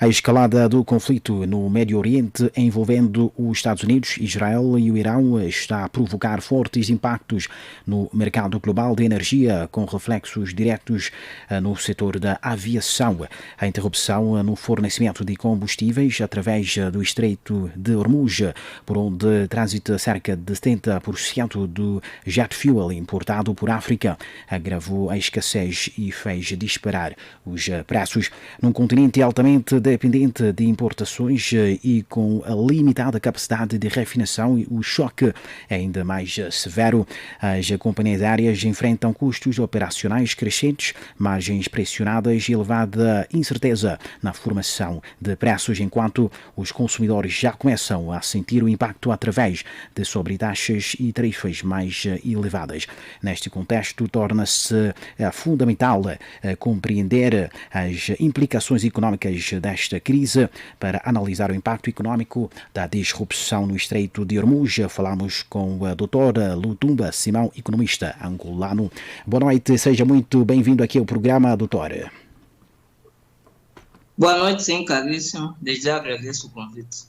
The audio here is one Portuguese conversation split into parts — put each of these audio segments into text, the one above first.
A escalada do conflito no Médio Oriente envolvendo os Estados Unidos, Israel e o Irão está a provocar fortes impactos no mercado global de energia, com reflexos diretos no setor da aviação. A interrupção no fornecimento de combustíveis através do Estreito de Hormuz, por onde transita cerca de 70% do jet fuel importado por África, agravou a escassez e fez disparar os preços. Num continente altamente dependente de importações e com a limitada capacidade de refinação, o choque é ainda mais severo. As companhias aéreas enfrentam custos operacionais crescentes, margens pressionadas e elevada incerteza na formação de preços, enquanto os consumidores já começam a sentir o impacto através de sobretaxas e tarifas mais elevadas. Neste contexto, torna-se fundamental compreender as implicações económicas desta crise. Para analisar o impacto económico da disrupção no Estreito de Hormuz, falamos com a doutora Lutumba Simão, economista angolano. Boa noite, seja muito bem-vindo aqui ao programa, doutora. Boa noite, sim, caríssimo. Desde já agradeço o convite.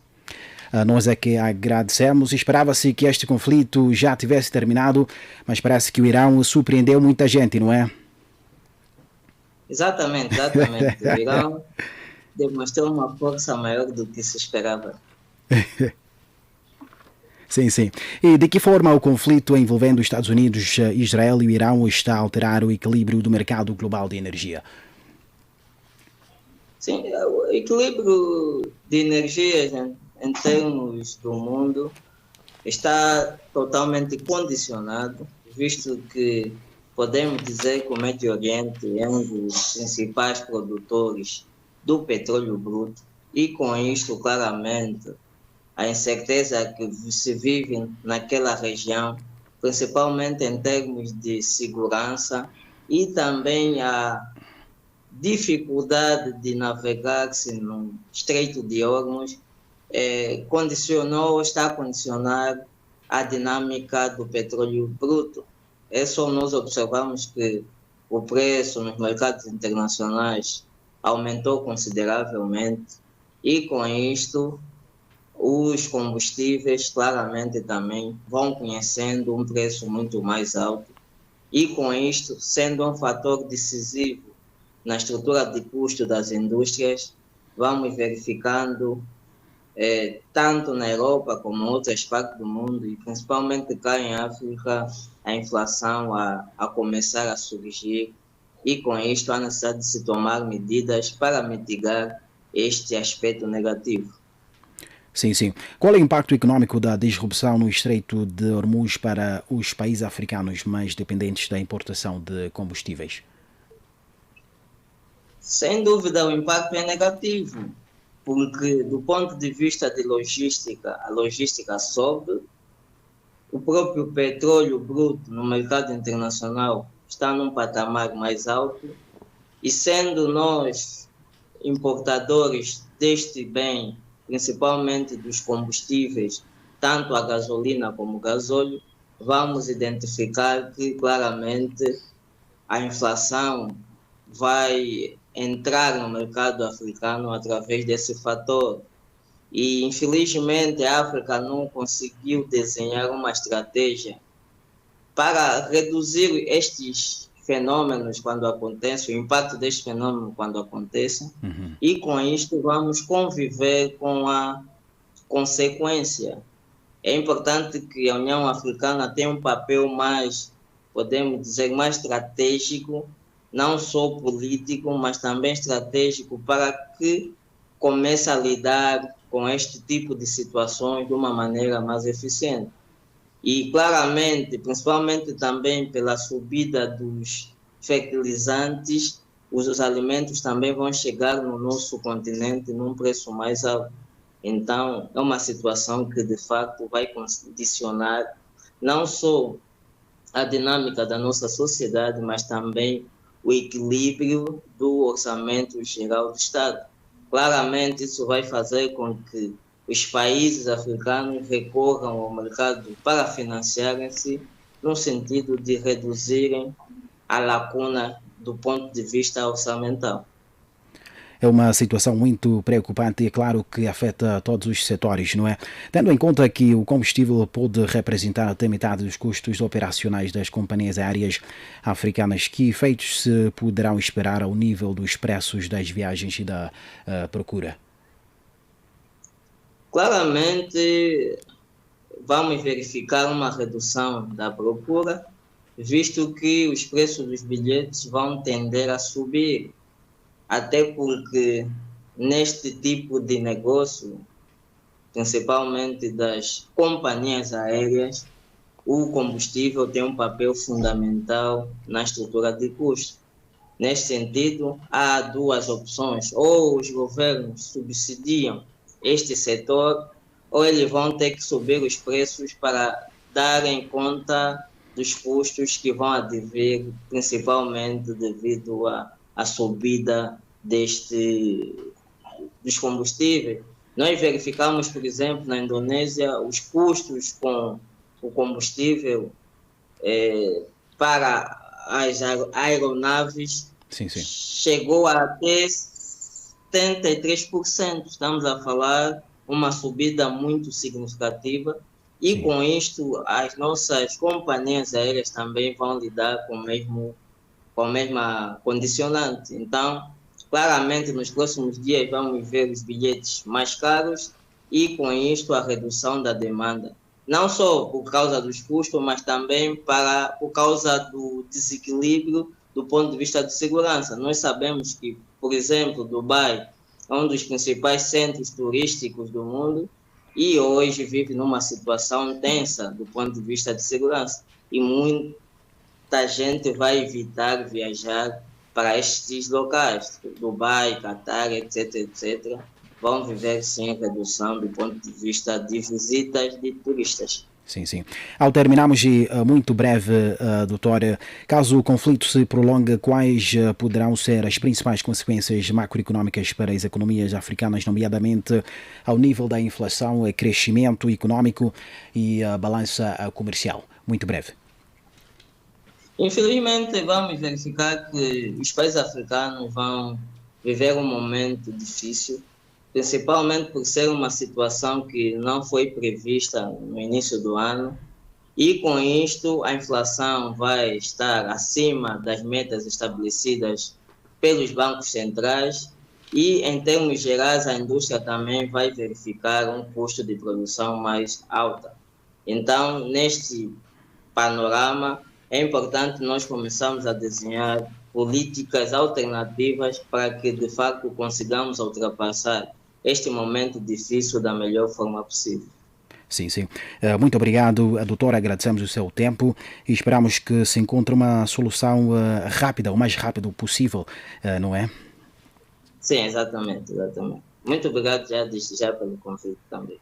Nós é que agradecemos. Esperava-se que este conflito já tivesse terminado, mas parece que o Irão surpreendeu muita gente, não é? Exatamente. O Irão demonstrou uma força maior do que se esperava. Sim. E de que forma o conflito envolvendo os Estados Unidos, Israel e o Irão está a alterar o equilíbrio do mercado global de energia? Sim, o equilíbrio de energias em termos do mundo está totalmente condicionado, visto que podemos dizer que o Médio Oriente é um dos principais produtores do petróleo bruto e, com isto, claramente, a incerteza que se vive naquela região, principalmente em termos de segurança e também a dificuldade de navegar-se no Estreito de Hormuz, está a condicionar a dinâmica do petróleo bruto. É só nós observamos que o preço nos mercados internacionais aumentou consideravelmente e, com isto, os combustíveis claramente também vão conhecendo um preço muito mais alto e, com isto, sendo um fator decisivo na estrutura de custo das indústrias, vamos verificando tanto na Europa como em outras partes do mundo e principalmente cá em África, a inflação a começar a surgir e, com isto, há necessidade de se tomar medidas para mitigar este aspecto negativo. Sim. Qual é o impacto econômico da disrupção no Estreito de Hormuz para os países africanos mais dependentes da importação de combustíveis? Sem dúvida, o impacto é negativo, porque do ponto de vista de logística, a logística sobe, o próprio petróleo bruto no mercado internacional está num patamar mais alto, e sendo nós importadores deste bem, principalmente dos combustíveis, tanto a gasolina como o gasóleo, vamos identificar que claramente a inflação vai entrar no mercado africano através desse fator. E, infelizmente, a África não conseguiu desenhar uma estratégia para reduzir estes fenômenos quando acontecem, o impacto deste fenômeno quando acontecem, e com isto vamos conviver com a consequência. É importante que a União Africana tenha um papel mais, podemos dizer, mais estratégico, não só político, mas também estratégico, para que comece a lidar com este tipo de situações de uma maneira mais eficiente. E claramente, principalmente também pela subida dos fertilizantes, os alimentos também vão chegar no nosso continente num preço mais alto. Então, é uma situação que, de fato, vai condicionar não só a dinâmica da nossa sociedade, mas também o equilíbrio do orçamento geral do Estado. Claramente, isso vai fazer com que os países africanos recorram ao mercado para financiarem-se, no sentido de reduzirem a lacuna do ponto de vista orçamental. É uma situação muito preocupante e é claro que afeta todos os setores, não é? Tendo em conta que o combustível pode representar até metade dos custos operacionais das companhias aéreas africanas, que efeitos se poderão esperar ao nível dos preços das viagens e da procura? Claramente, vamos verificar uma redução da procura, visto que os preços dos bilhetes vão tender a subir, até porque neste tipo de negócio, principalmente das companhias aéreas, o combustível tem um papel fundamental na estrutura de custo. Neste sentido, há duas opções: ou os governos subsidiam este setor, ou eles vão ter que subir os preços para darem conta dos custos que vão advir, principalmente devido à subida dos combustíveis. Nós verificamos, por exemplo, na Indonésia, os custos com o combustível para as aeronaves Sim. chegou a ter 73%. Estamos a falar uma subida muito significativa e Sim. com isto as nossas companhias aéreas também vão lidar com a mesma condicionante. Então, claramente nos próximos dias vamos ver os bilhetes mais caros e com isto a redução da demanda. Não só por causa dos custos, mas também por causa do desequilíbrio do ponto de vista de segurança. Nós sabemos que, por exemplo, Dubai é um dos principais centros turísticos do mundo e hoje vive numa situação tensa do ponto de vista de segurança. E muita gente vai evitar viajar para estes locais, Dubai, Catar, etc. Vão viver sim redução do ponto de vista de visitas de turistas. Sim. Ao terminarmos, e muito breve, doutor, caso o conflito se prolongue, quais poderão ser as principais consequências macroeconómicas para as economias africanas, nomeadamente ao nível da inflação, crescimento económico e balança comercial? Muito breve. Infelizmente, vamos verificar que os países africanos vão viver um momento difícil, principalmente por ser uma situação que não foi prevista no início do ano, e com isto a inflação vai estar acima das metas estabelecidas pelos bancos centrais e, em termos gerais, a indústria também vai verificar um custo de produção mais alto. Então, neste panorama, é importante nós começarmos a desenhar políticas alternativas para que, de fato, consigamos ultrapassar este momento difícil da melhor forma possível. Sim. Muito obrigado, doutor. Agradecemos o seu tempo e esperamos que se encontre uma solução rápida, o mais rápido possível, não é? Sim, exatamente. Muito obrigado desde já pelo convite também.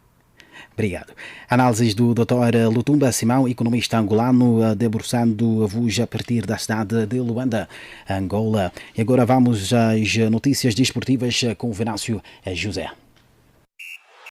Obrigado. Análises do Dr. Lutumba Simão, economista angolano, debruçando-vos a partir da cidade de Luanda, Angola. E agora vamos às notícias desportivas com o Venâncio José.